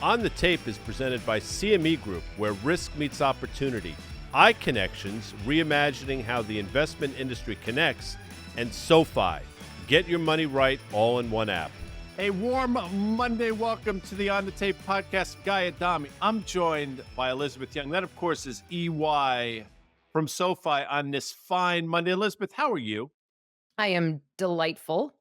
On the Tape is presented by CME Group, where risk meets opportunity. iConnections, reimagining how the investment industry connects, and SoFi. Get your money right all in one app. A warm Monday welcome to the On the Tape podcast. Guy Adami. I'm joined by Elizabeth Young. That, of course, is EY from SoFi on this fine Monday. Elizabeth, how are you? I am delightful.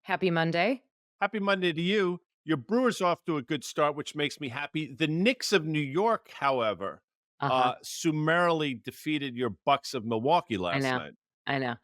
Happy Monday. Happy Monday to you. Your Brewers off to a good start, which makes me happy. The Knicks of New York, however, Uh-huh. summarily defeated your Bucks of Milwaukee I last know. night. I know.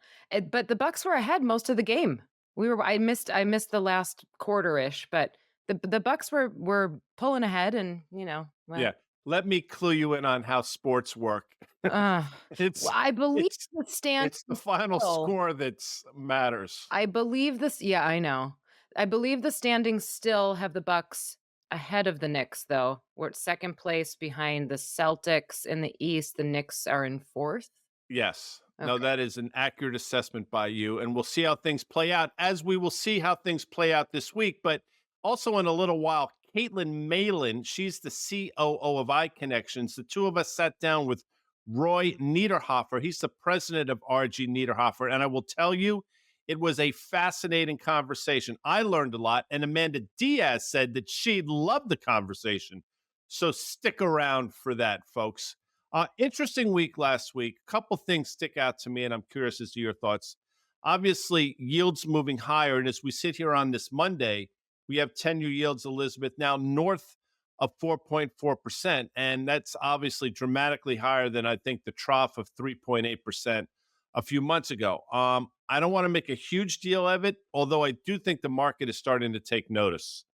But the Bucks were ahead most of the game. I missed the last quarter-ish, but the Bucks were pulling ahead and, well, Yeah. Let me clue you in on how sports work. uh, It's I believe it's the standings it's the final still. score that's matters. I believe this yeah, I know. I believe the standings still have the Bucks ahead of the Knicks, though. We're at second place behind the Celtics in the East. The Knicks are in fourth. Yes. No, Okay. that is an accurate assessment by you. And we'll see how things play out, as we will see how things play out this week. But also in a little while, Caitlin Malin, she's the COO of iConnections. The two of us sat down with Roy Niederhofer. He's the president of RG Niederhofer. And I will tell you, it was a fascinating conversation. I learned a lot. And Amanda Diaz said that she loved the conversation. So stick around for that, folks. Interesting week last week. A couple things stick out to me, and I'm curious as to your thoughts. Obviously, yields moving higher. And as we sit here on this Monday, we have 10-year yields, Elizabeth, now north of 4.4%. And that's obviously dramatically higher than I think the trough of 3.8% a few months ago. I don't want to make a huge deal of it, although I do think the market is starting to take notice.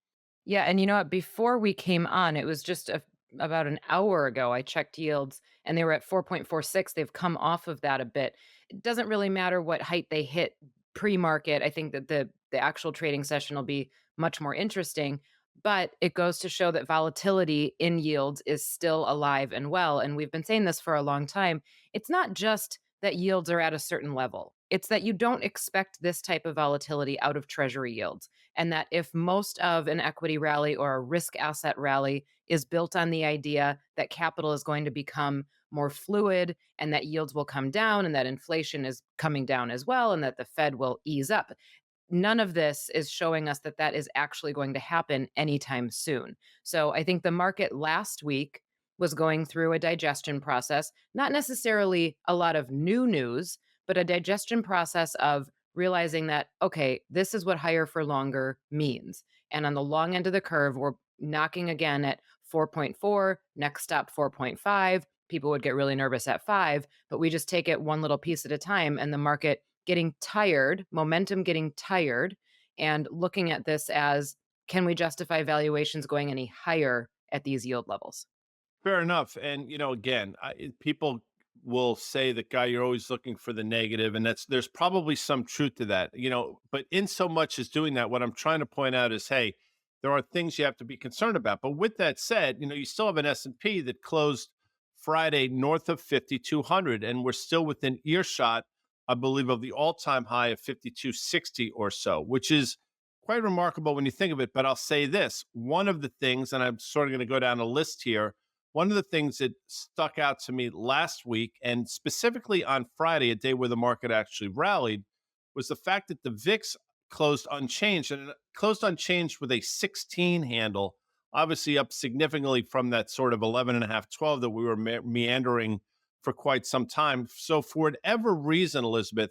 Yeah, and you know what? Before we came on, it was just about an hour ago, I checked yields and they were at 4.46. They've come off of that a bit. It doesn't really matter what height they hit pre-market. I think that the actual trading session will be much more interesting, but it goes to show that volatility in yields is still alive and well. And we've been saying this for a long time. It's not just that yields are at a certain level. It's that you don't expect this type of volatility out of treasury yields. And that if most of an equity rally or a risk asset rally is built on the idea that capital is going to become more fluid and that yields will come down and that inflation is coming down as well and that the Fed will ease up, none of this is showing us that that is actually going to happen anytime soon. So I think the market last week was going through a digestion process, not necessarily a lot of new news, but a digestion process of realizing that, okay, this is what higher for longer means. And on the long end of the curve, we're knocking again at 4.4, next stop 4.5. People would get really nervous at 5, but we just take it one little piece at a time and the market getting tired, momentum getting tired, and looking at this as, can we justify valuations going any higher at these yield levels? Fair enough. And, again, people will say that, Guy, you're always looking for the negative, and there's probably some truth to that, but in so much as doing that, what I'm trying to point out is, hey, there are things you have to be concerned about. But with that said, you still have an S&P that closed Friday north of 5,200, and we're still within earshot, I believe, of the all-time high of 5,260 or so, which is quite remarkable when you think of it. But I'll say this, one of the things, and I'm sort of going to go down a list here, one of the things that stuck out to me last week, and specifically on Friday, a day where the market actually rallied, was the fact that the VIX closed unchanged, and it closed unchanged with a 16 handle, obviously up significantly from that sort of 11 and a half, 12 that we were meandering for quite some time. So for whatever reason, Elizabeth,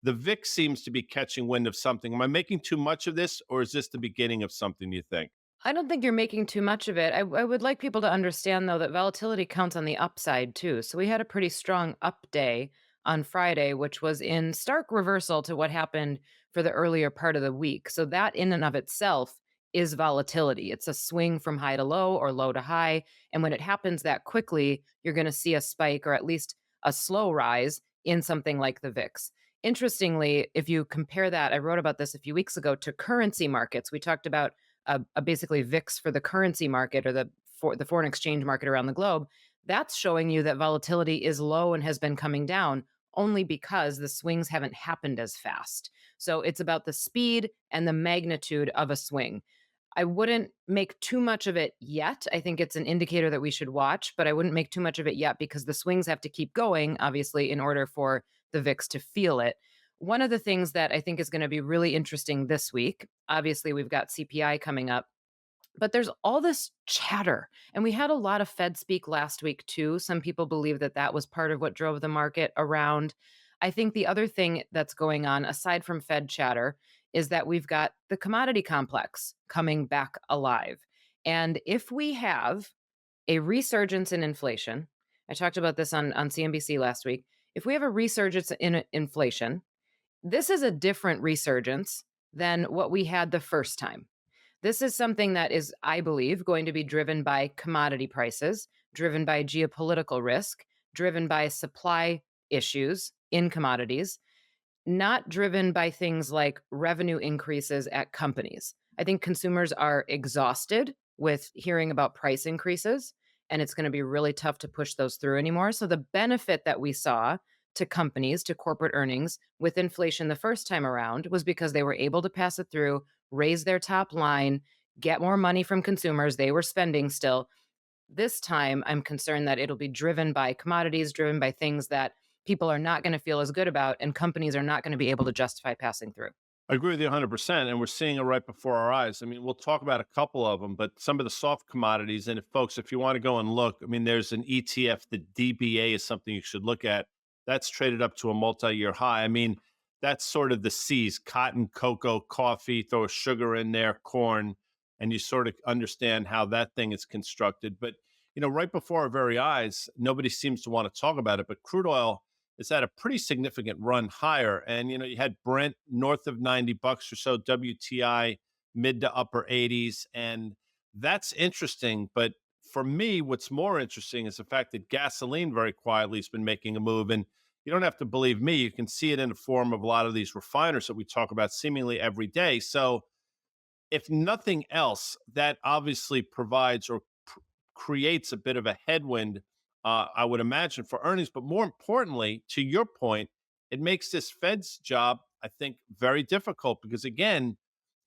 the VIX seems to be catching wind of something. Am I making too much of this, or is this the beginning of something, you think? I don't think you're making too much of it. I would like people to understand, though, that volatility counts on the upside, too. So we had a pretty strong up day on Friday, which was in stark reversal to what happened for the earlier part of the week. So that in and of itself is volatility. It's a swing from high to low or low to high. And when it happens that quickly, you're going to see a spike or at least a slow rise in something like the VIX. Interestingly, if you compare that, I wrote about this a few weeks ago, to currency markets. We talked about a basically VIX for the currency market or the foreign exchange market around the globe. That's showing you that volatility is low and has been coming down only because the swings haven't happened as fast. So it's about the speed and the magnitude of a swing. I wouldn't make too much of it yet. I think it's an indicator that we should watch, but I wouldn't make too much of it yet because the swings have to keep going, obviously, in order for the VIX to feel it. One of the things that I think is going to be really interesting this week, obviously, we've got CPI coming up, but there's all this chatter. And we had a lot of Fed speak last week, too. Some people believe that that was part of what drove the market around. I think the other thing that's going on, aside from Fed chatter, is that we've got the commodity complex coming back alive. And if we have a resurgence in inflation, I talked about this on CNBC last week. If we have a resurgence in inflation, this is a different resurgence than what we had the first time. This is something that is, I believe, going to be driven by commodity prices, driven by geopolitical risk, driven by supply issues in commodities, not driven by things like revenue increases at companies. I think consumers are exhausted with hearing about price increases, and it's going to be really tough to push those through anymore. So, the benefit that we saw to companies, to corporate earnings with inflation the first time around was because they were able to pass it through, raise their top line, get more money from consumers. They were spending still. This time, I'm concerned that it'll be driven by commodities, driven by things that people are not going to feel as good about, and companies are not going to be able to justify passing through. I agree with you 100%. And we're seeing it right before our eyes. I mean, we'll talk about a couple of them, but some of the soft commodities. And if folks, if you want to go and look, I mean, there's an ETF, the DBA is something you should look at. That's traded up to a multi year high. I mean, that's sort of the C's cotton, cocoa, coffee, throw sugar in there, corn, and you sort of understand how that thing is constructed. But, right before our very eyes, nobody seems to want to talk about it, but crude oil is at a pretty significant run higher. And you had Brent north of $90 or so, WTI mid to upper 80s, and that's interesting. But for me, what's more interesting is the fact that gasoline very quietly has been making a move. And you don't have to believe me; you can see it in the form of a lot of these refiners that we talk about seemingly every day. So if nothing else, that obviously provides or creates a bit of a headwind, I would imagine, for earnings. But more importantly, to your point, it makes this Fed's job, I think, very difficult because, again,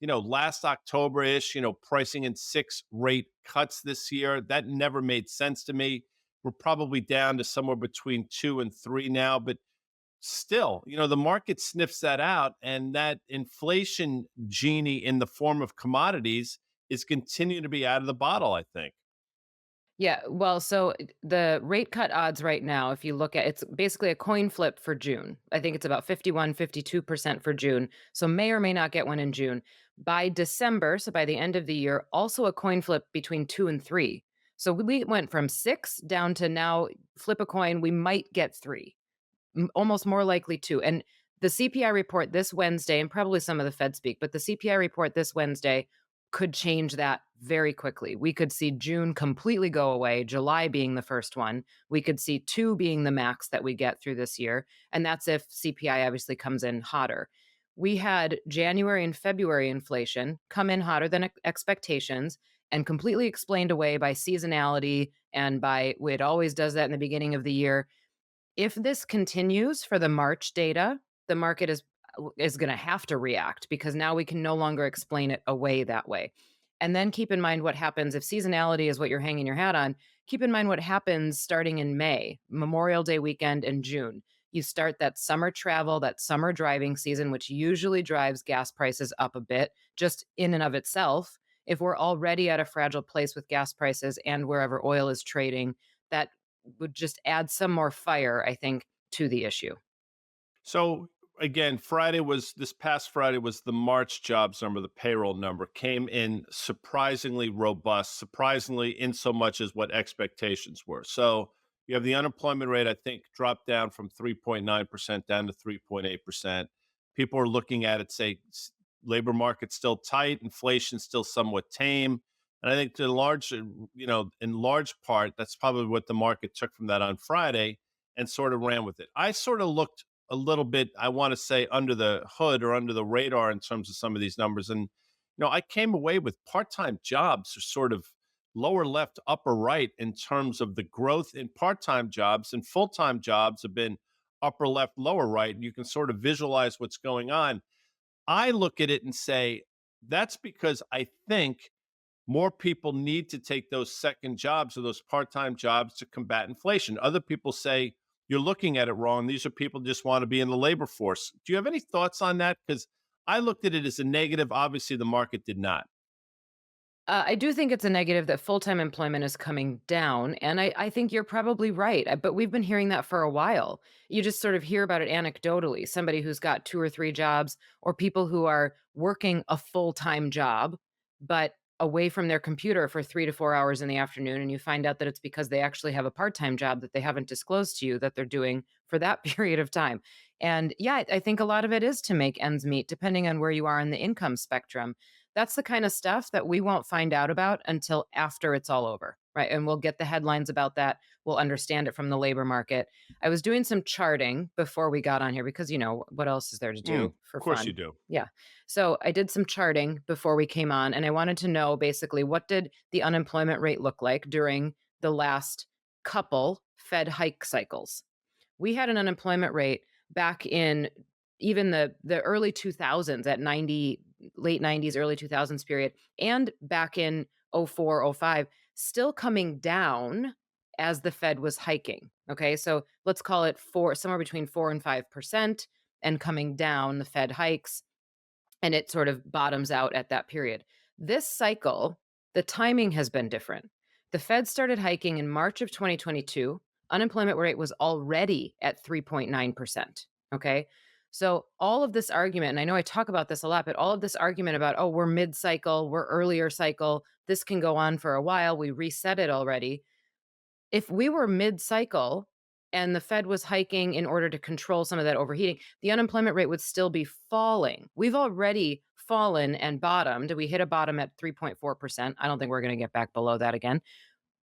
last October ish, pricing in 6 rate cuts this year, that never made sense to me. We're probably down to somewhere between 2 and 3 now, but still, the market sniffs that out, and that inflation genie in the form of commodities is continuing to be out of the bottle, I think. Yeah, well, so the rate cut odds right now, if you look at it's basically a coin flip for June. I think it's about 51, 52% for June. So may or may not get one in June. By December, so by the end of the year, also a coin flip between 2 and 3. So we went from 6 down to now flip a coin, we might get 3. Almost more likely to. And the CPI report this Wednesday, and probably some of the Fed speak, but the CPI report this Wednesday could change that very quickly. We could see June completely go away, July being the first one. We could see 2 being the max that we get through this year. And that's if CPI obviously comes in hotter. We had January and February inflation come in hotter than expectations and completely explained away by seasonality and by it always does that in the beginning of the year. If this continues for the March data, the market is gonna have to react because now we can no longer explain it away that way. And then keep in mind what happens if seasonality is what you're hanging your hat on. Keep in mind what happens starting in May, Memorial Day weekend and June. You start that summer travel, that summer driving season, which usually drives gas prices up a bit just in and of itself. If we're already at a fragile place with gas prices and wherever oil is trading, that would just add some more fire, I think, to the issue. So again, this past Friday was the March jobs number, the payroll number came in surprisingly robust, surprisingly in so much as what expectations were. So you have the unemployment rate, I think, dropped down from 3.9% down to 3.8%. People are looking at it, say, labor market's still tight, inflation's still somewhat tame. And I think in large part, that's probably what the market took from that on Friday and sort of ran with it. I sort of looked a little bit, I want to say, under the hood or under the radar in terms of some of these numbers. And, I came away with part time jobs are sort of lower left, upper right in terms of the growth in part time jobs, and full time jobs have been upper left, lower right. And you can sort of visualize what's going on. I look at it and say, that's because I think more people need to take those second jobs or those part-time jobs to combat inflation. Other people say you're looking at it wrong. These are people just want to be in the labor force. Do you have any thoughts on that? Because I looked at it as a negative. Obviously, the market did not. I do think it's a negative that full-time employment is coming down, and I think you're probably right, but we've been hearing that for a while. You just sort of hear about it anecdotally, somebody who's got 2 or 3 jobs, or people who are working a full-time job, but away from their computer for 3 to 4 hours in the afternoon, and you find out that it's because they actually have a part-time job that they haven't disclosed to you that they're doing for that period of time. And, yeah, I think a lot of it is to make ends meet, depending on where you are in the income spectrum. That's the kind of stuff that we won't find out about until after it's all over, right? And we'll get the headlines about that. We'll understand it from the labor market. I was doing some charting before we got on here because, what else is there to Mm, do of for course you fun? do. Yeah. So I did some charting before we came on, and I wanted to know basically what did the unemployment rate look like during the last couple Fed hike cycles. We had an unemployment rate back in even the early 2000s at 90, late 90s, early 2000s period, and back in '04, '05, still coming down as the Fed was hiking. Okay, so let's call it somewhere between 4 and 5%, and coming down, the Fed hikes, and it sort of bottoms out at that period. This cycle, the timing has been different. The Fed started hiking in March of 2022. Unemployment rate was already at 3.9%. Okay. So, all of this argument, and I know I talk about this a lot, but all of this argument about, oh, we're mid cycle, we're earlier cycle, this can go on for a while, we reset it already. If we were mid-cycle and the Fed was hiking in order to control some of that overheating, the unemployment rate would still be falling. We've already fallen and bottomed. We hit a bottom at 3.4%. I don't think we're going to get back below that again.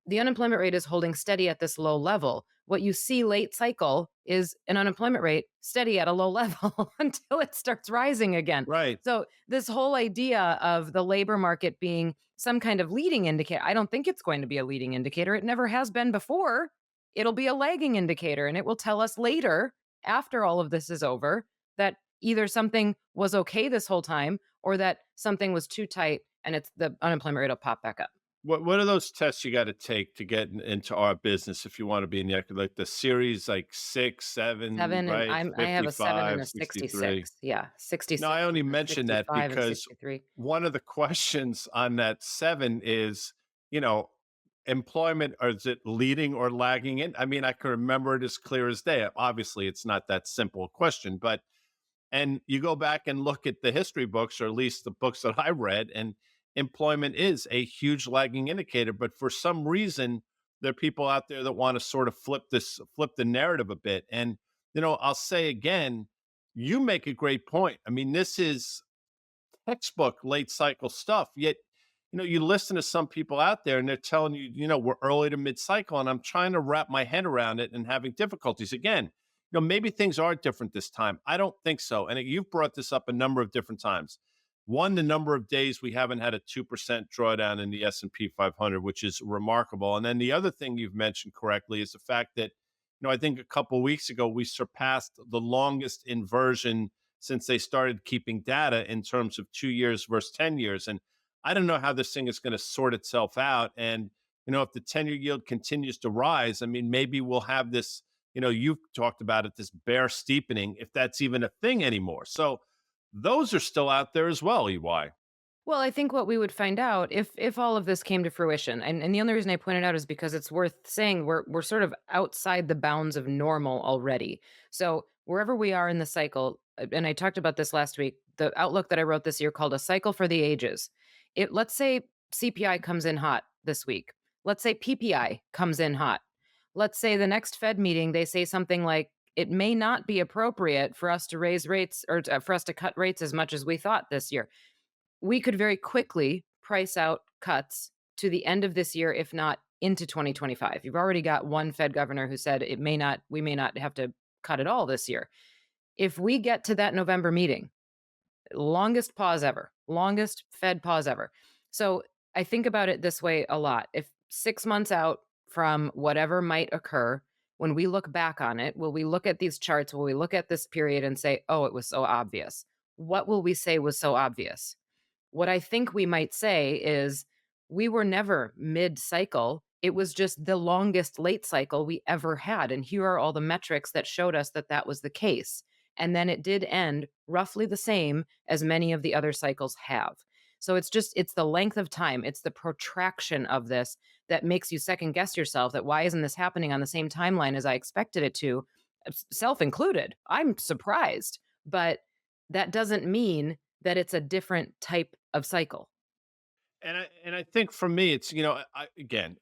The unemployment rate is holding steady at this low level. What you see late cycle is an unemployment rate steady at a low level until it starts rising again. Right. So, this whole idea of the labor market being some kind of leading indicator, I don't think it's going to be a leading indicator. It never has been before. It'll be a lagging indicator, and it will tell us later, after all of this is over, that either something was okay this whole time or that something was too tight and the unemployment rate will pop back up. What are those tests you got to take to get into our business if you want to be in the like the series like 6, 7, 7 and right? I have a 7 and 55, a 63. 66. Yeah, No, 66 I only and a mention that 65 and because 63. one of the questions on that 7 is, you know, employment, or is it leading or lagging in? I mean, I can remember it as clear as day. Obviously, it's not that simple a question, but and you go back and look at the history books, or at least the books that I read, and employment is a huge lagging indicator. But for some reason, there are people out there that want to sort of flip the narrative a bit. And, I'll say again, you make a great point. I mean, this is textbook late cycle stuff. Yet, you listen to some people out there and they're telling you, we're early to mid cycle. And I'm trying to wrap my head around it and having difficulties. Again, maybe things are different this time. I don't think so. And you've brought this up a number of different times. One, the number of days we haven't had a 2% drawdown in the S&P 500, which is remarkable. And then the other thing you've mentioned correctly is the fact that, I think a couple of weeks ago, we surpassed the longest inversion since they started keeping data in terms of 2 years versus 10 years. And I don't know how this thing is going to sort itself out. And, if the 10-year yield continues to rise, I mean, maybe we'll have this, you've talked about it, this bear steepening, if that's even a thing anymore. So those are still out there as well, EY. Well, I think what we would find out if all of this came to fruition, and the only reason I pointed out is because it's worth saying we're sort of outside the bounds of normal already. So wherever we are in the cycle, and I talked about this last week, the outlook that I wrote this year called a cycle for the ages. Let's say CPI comes in hot this week. Let's say PPI comes in hot. Let's say the next Fed meeting they say something like it may not be appropriate for us to raise rates or for us to cut rates as much as we thought this year. We could very quickly price out cuts to the end of this year, if not into 2025. You've already got one Fed governor who said we may not have to cut at all this year. If we get to that November meeting, longest pause ever, longest Fed pause ever. So I think about it this way a lot. If 6 months out from whatever might occur, when we look back on it, will we look at these charts? Will we look at this period and say, oh, it was so obvious? What will we say was so obvious? What I think we might say is We were never mid-cycle. It was just the longest late cycle we ever had, and here are all the metrics that showed us that that was the case. And then it did end roughly the same as many of the other cycles have. So it's the length of time, it's the protraction of this that makes you second guess yourself that why isn't this happening on the same timeline as I expected it to, self included. I'm surprised, but that doesn't mean that it's a different type of cycle. And I think for me, it's again,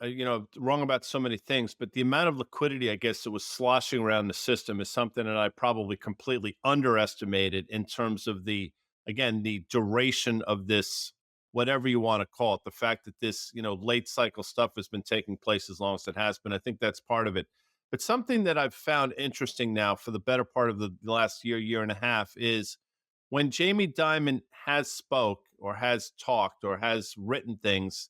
wrong about so many things, but the amount of liquidity, I guess, that was sloshing around the system is something that I probably completely underestimated in terms of the duration of this, whatever you want to call it, the fact that this late cycle stuff has been taking place as long as it has been. I think that's part of it. But something that I've found interesting now for the better part of the last year and a half is when Jamie Dimon has spoke or has talked or has written things,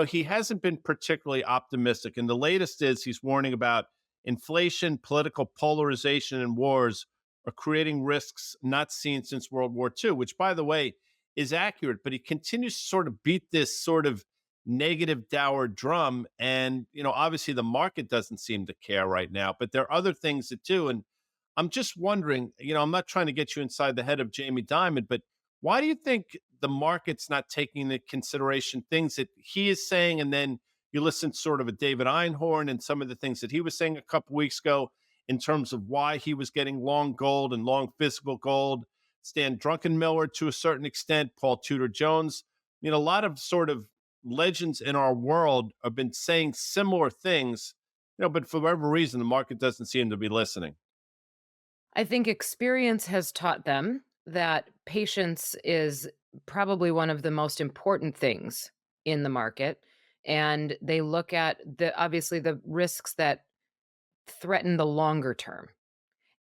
he hasn't been particularly optimistic. And the latest is he's warning about inflation, political polarization, and wars are creating risks not seen since World War II, which, by the way, is accurate. But he continues to sort of beat this sort of negative, dour drum. And, obviously the market doesn't seem to care right now, but there are other things that do. And I'm just wondering, I'm not trying to get you inside the head of Jamie Dimon, but why do you think the market's not taking into consideration things that he is saying? And then you listen sort of a David Einhorn and some of the things that he was saying a couple weeks ago in terms of why he was getting long gold and long physical gold. Stan Druckenmiller to a certain extent, Paul Tudor Jones. A lot of sort of legends in our world have been saying similar things, but for whatever reason, the market doesn't seem to be listening. I think experience has taught them that patience is probably one of the most important things in the market. And they look at the obviously the risks that threaten the longer term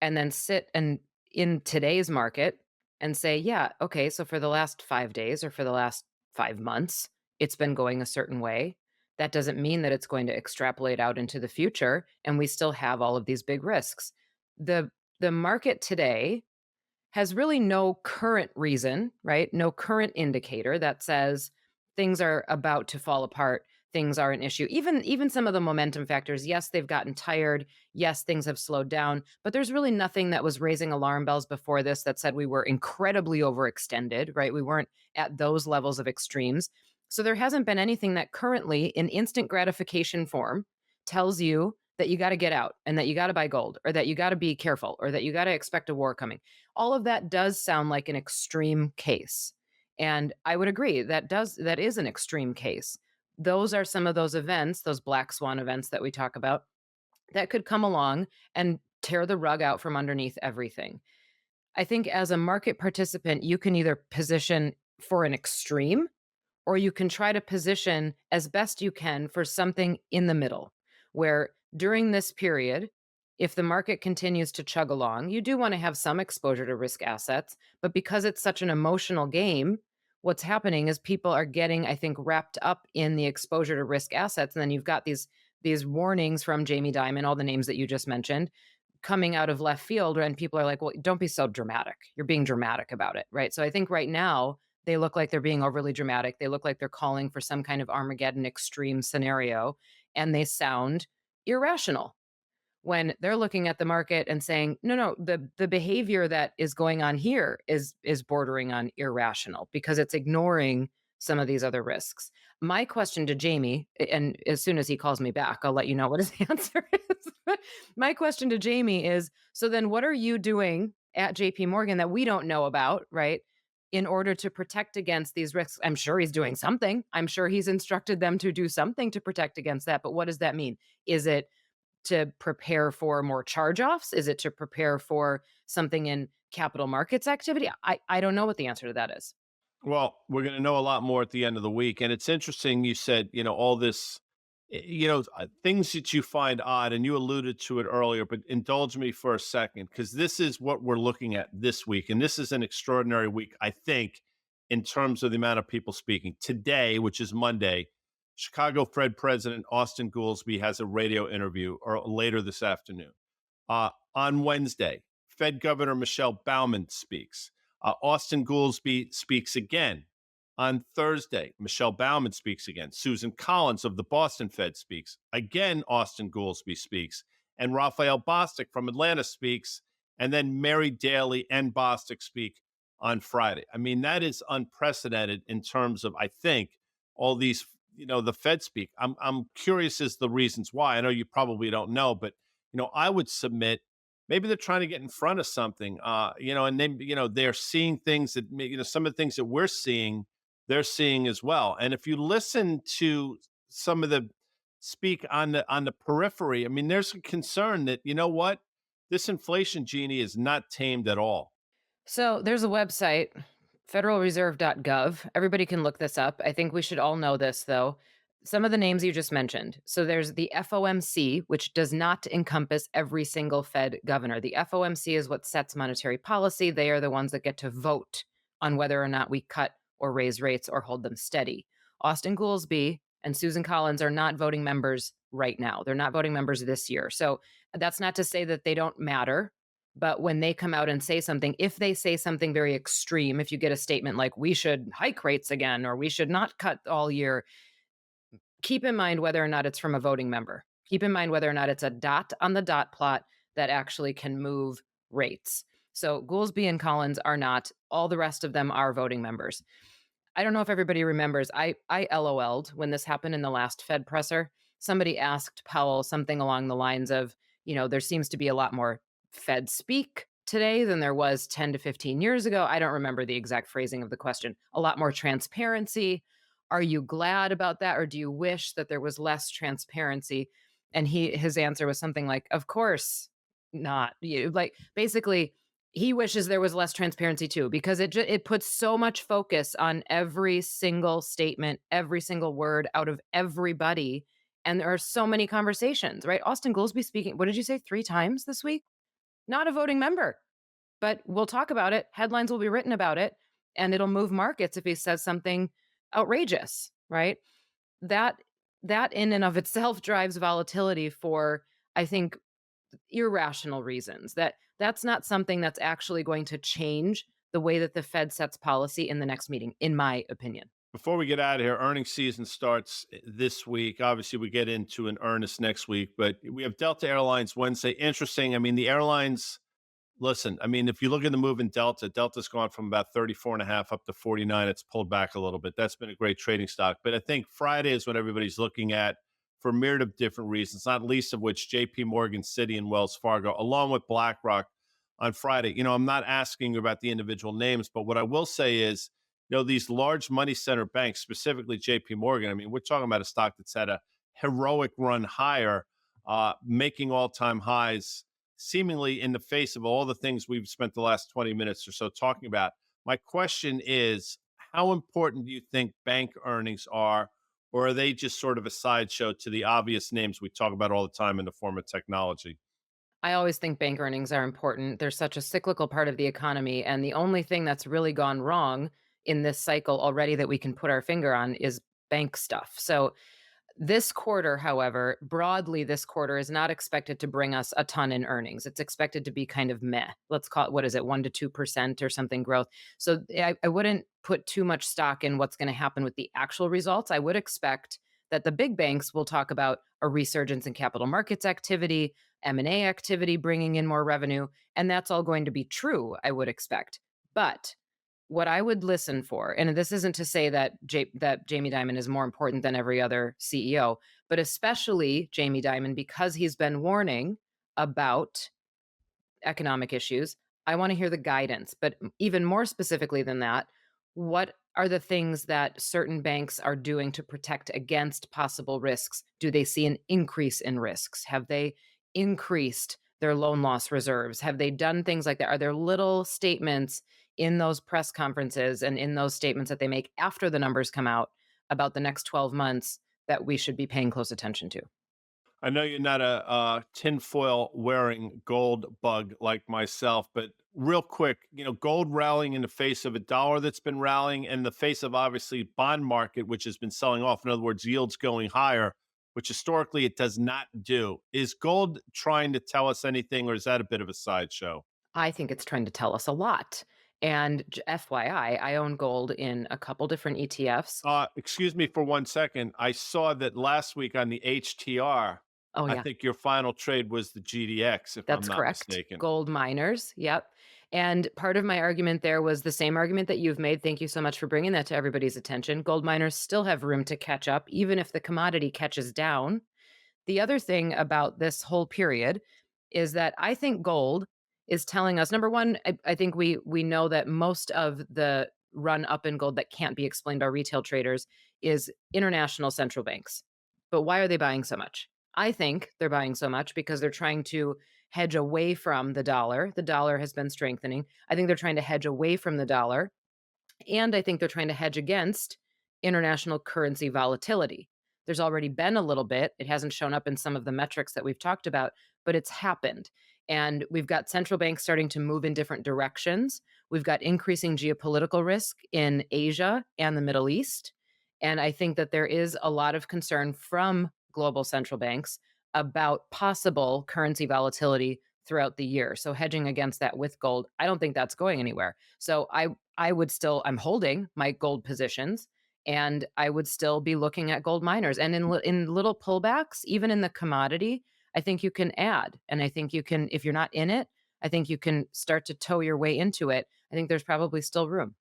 and then sit and in today's market and say, yeah, okay, so for the last 5 days or for the last 5 months, it's been going a certain way. That doesn't mean that it's going to extrapolate out into the future. And we still have all of these big risks. The the market today has really no current reason, right? No current indicator that says things are about to fall apart, things are an issue. Even some of the momentum factors, yes, they've gotten tired, yes, things have slowed down, but there's really nothing that was raising alarm bells before this that said we were incredibly overextended, right? We weren't at those levels of extremes. So there hasn't been anything that currently in instant gratification form tells you that you got to get out and that you got to buy gold or that you got to be careful or that you got to expect a war coming. All of that does sound like an extreme case. And I would agree that is an extreme case. Those are some of those events, those black swan events that we talk about that could come along and tear the rug out from underneath everything. I think as a market participant, you can either position for an extreme or you can try to position as best you can for something in the middle, where during this period, if the market continues to chug along, you do want to have some exposure to risk assets. But because it's such an emotional game, what's happening is people are getting, I think, wrapped up in the exposure to risk assets. And then you've got these warnings from Jamie Dimon, all the names that you just mentioned, coming out of left field, and people are like, well, don't be so dramatic. You're being dramatic about it, right? So I think right now they look like they're being overly dramatic. They look like they're calling for some kind of Armageddon extreme scenario, and they sound irrational when they're looking at the market and saying, "No, no, the behavior that is going on here is bordering on irrational because it's ignoring some of these other risks." My question to Jamie, and as soon as he calls me back, I'll let you know what his answer is. But my question to Jamie is, so then what are you doing at JP Morgan that we don't know about, right? In order to protect against these risks. I'm sure he's doing something. I'm sure he's instructed them to do something to protect against that. But what does that mean? Is it to prepare for more charge-offs? Is it to prepare for something in capital markets activity? I don't know what the answer to that is. Well, we're going to know a lot more at the end of the week. And it's interesting. You said, all this, things that you find odd, and you alluded to it earlier, but indulge me for a second, because this is what we're looking at this week. And this is an extraordinary week, I think, in terms of the amount of people speaking. Today, which is Monday, Chicago Fed President Austin Goolsbee has a radio interview or later this afternoon. On Wednesday, Fed Governor Michelle Baumann speaks. Austin Goolsbee speaks again On Thursday, Michelle Baumann speaks again. Susan Collins of the Boston Fed speaks. Again, Austin Goolsbee speaks. And Raphael Bostic from Atlanta speaks. And then Mary Daly and Bostic speak on Friday. I mean, that is unprecedented in terms of, I think, all these, the Fed speak. I'm curious as the reasons why. I know you probably don't know, but, I would submit maybe they're trying to get in front of something, and then, they're seeing things that, some of the things that we're seeing they're seeing as well. And if you listen to some of the speak on the periphery, I mean, there's a concern that this inflation genie is not tamed at all. So there's a website, federalreserve.gov. Everybody can look this up. I think we should all know this, though. Some of the names you just mentioned. So there's the FOMC, which does not encompass every single Fed governor. The FOMC is what sets monetary policy. They are the ones that get to vote on whether or not we cut or raise rates or hold them steady. Austin Goolsbee and Susan Collins are not voting members right now. They're not voting members this year. So that's not to say that they don't matter, but when they come out and say something, if they say something very extreme, if you get a statement like, we should hike rates again, or we should not cut all year, keep in mind whether or not it's from a voting member. Keep in mind whether or not it's a dot on the dot plot that actually can move rates. So Goolsbee and Collins are not. All the rest of them are voting members. I don't know if everybody remembers. I LOL'd when this happened in the last Fed presser. Somebody asked Powell something along the lines of, there seems to be a lot more Fed speak today than there was 10 to 15 years ago. I don't remember the exact phrasing of the question. A lot more transparency. Are you glad about that, or do you wish that there was less transparency? And his answer was something like, of course not. Like, basically, he wishes there was less transparency too, because it puts so much focus on every single statement, every single word out of everybody, and there are so many conversations, right? Austin Goolsbee speaking, what did you say, 3 times this week? Not a voting member, but we'll talk about it. Headlines will be written about it, and it'll move markets if he says something outrageous, right? That that in and of itself drives volatility for, I think, irrational reasons. That's not something that's actually going to change the way that the Fed sets policy in the next meeting, in my opinion. Before we get out of here, earnings season starts this week. Obviously, we get into an earnest next week, but we have Delta Airlines Wednesday. Interesting. I mean, the airlines, listen, I mean, if you look at the move in Delta, Delta's gone from about 34 and a half up to 49. It's pulled back a little bit. That's been a great trading stock. But I think Friday is what everybody's looking at for a myriad of different reasons, not least of which JP Morgan, Citi, and Wells Fargo, along with BlackRock on Friday. I'm not asking you about the individual names, but what I will say is, these large money center banks, specifically JP Morgan, I mean, we're talking about a stock that's had a heroic run higher, making all time highs seemingly in the face of all the things we've spent the last 20 minutes or so talking about. My question is, how important do you think bank earnings are, or are they just sort of a sideshow to the obvious names we talk about all the time in the form of technology? I always think bank earnings are important. They're such a cyclical part of the economy, and the only thing that's really gone wrong in this cycle already that we can put our finger on is bank stuff. So this quarter, however, broadly, this quarter is not expected to bring us a ton in earnings. It's expected to be kind of meh. Let's call it, what is it, 1 to 2% or something growth. So I wouldn't put too much stock in what's going to happen with the actual results. I would expect that the big banks will talk about a resurgence in capital markets activity, M&A activity bringing in more revenue, and that's all going to be true, I would expect. But what I would listen for, and this isn't to say that that Jamie Dimon is more important than every other CEO, but especially Jamie Dimon, because he's been warning about economic issues. I want to hear the guidance, but even more specifically than that, what are the things that certain banks are doing to protect against possible risks? Do they see an increase in risks? Have they increased their loan loss reserves? Have they done things like that? Are there little statements in those press conferences and in those statements that they make after the numbers come out about the next 12 months that we should be paying close attention to? I know you're not a tinfoil wearing gold bug like myself, but real quick, gold rallying in the face of a dollar that's been rallying, and the face of obviously bond market, which has been selling off. In other words, yields going higher, which historically it does not do. Is gold trying to tell us anything, or is that a bit of a sideshow? I think it's trying to tell us a lot. And FYI, I own gold in a couple different ETFs. Excuse me for 1 second. I saw that last week on the HTR. Oh, I yeah. think your final trade was the GDX, if I'm That's not correct. mistaken. Gold miners. Yep. And part of my argument there was the same argument that you've made. Thank you so much for bringing that to everybody's attention. Gold miners still have room to catch up, even if the commodity catches down. The other thing about this whole period is that I think gold is telling us number one, I think we know that most of the run up in gold that can't be explained by retail traders is international central banks. But why are they buying so much? I think they're buying so much because they're trying to hedge away from the dollar. The dollar has been strengthening. I think they're trying to hedge away from the dollar and I think they're trying to hedge against international currency volatility. There's already been a little bit. It hasn't shown up in some of the metrics that we've talked about, but it's happened. And we've got central banks starting to move in different directions. We've got increasing geopolitical risk in Asia and the Middle East. And I think that there is a lot of concern from global central banks about possible currency volatility throughout the year. So hedging against that with gold, I don't think that's going anywhere. So I would still I'm holding my gold positions and I would still be looking at gold miners and in little pullbacks, even in the commodity, I think you can add and I think you can if you're not in it, I think you can start to toe your way into it. I think there's probably still room.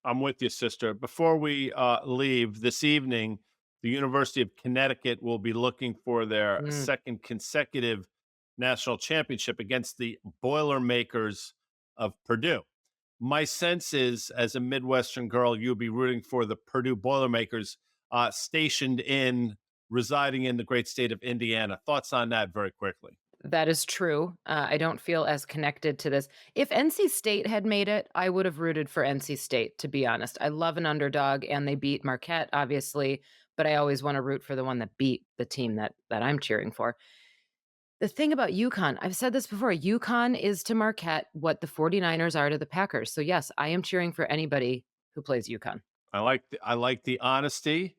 I'm with you, sister. Before we leave this evening, the University of Connecticut will be looking for their Mm. second consecutive national championship against the Boilermakers of Purdue. My sense is, as a Midwestern girl, you'll be rooting for the Purdue Boilermakers, stationed in, residing in the great state of Indiana. Thoughts on that, very quickly? That is true. I don't feel as connected to this. If NC State had made it, I would have rooted for NC State, to be honest. I love an underdog, and they beat Marquette, obviously, but I always want to root for the one that beat the team that I'm cheering for. The thing about UConn, I've said this before, UConn is to Marquette what the 49ers are to the Packers. So yes, I am cheering for anybody who plays UConn. I like the honesty.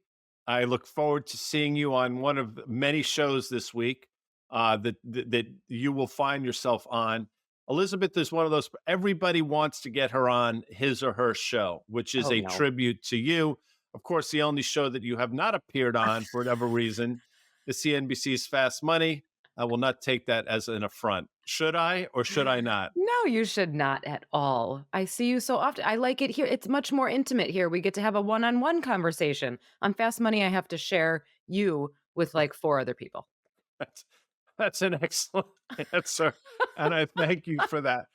I look forward to seeing you on one of many shows this week that you will find yourself on. Elizabeth is one of those. Everybody wants to get her on his or her show, which is Oh a no. tribute to you. Of course, the only show that you have not appeared on for whatever reason is CNBC's Fast Money. I will not take that as an affront. Should I or should I not? No, you should not at all. I see you so often. I like it here. It's much more intimate here. We get to have a one-on-one conversation. On Fast Money, I have to share you with like four other people. That's that's an excellent answer, and I thank you for that.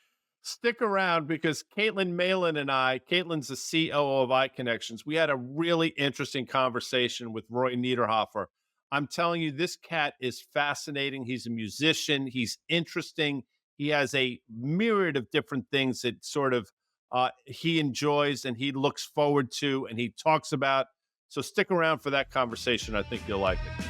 Stick around because Caitlin Malin and Caitlin's the COO of iConnections. We had a really interesting conversation with Roy Niederhofer. I'm telling you, this cat is fascinating. He's a musician. He's interesting. He has a myriad of different things that sort of he enjoys and he looks forward to and he talks about. So stick around for that conversation. I think you'll like it.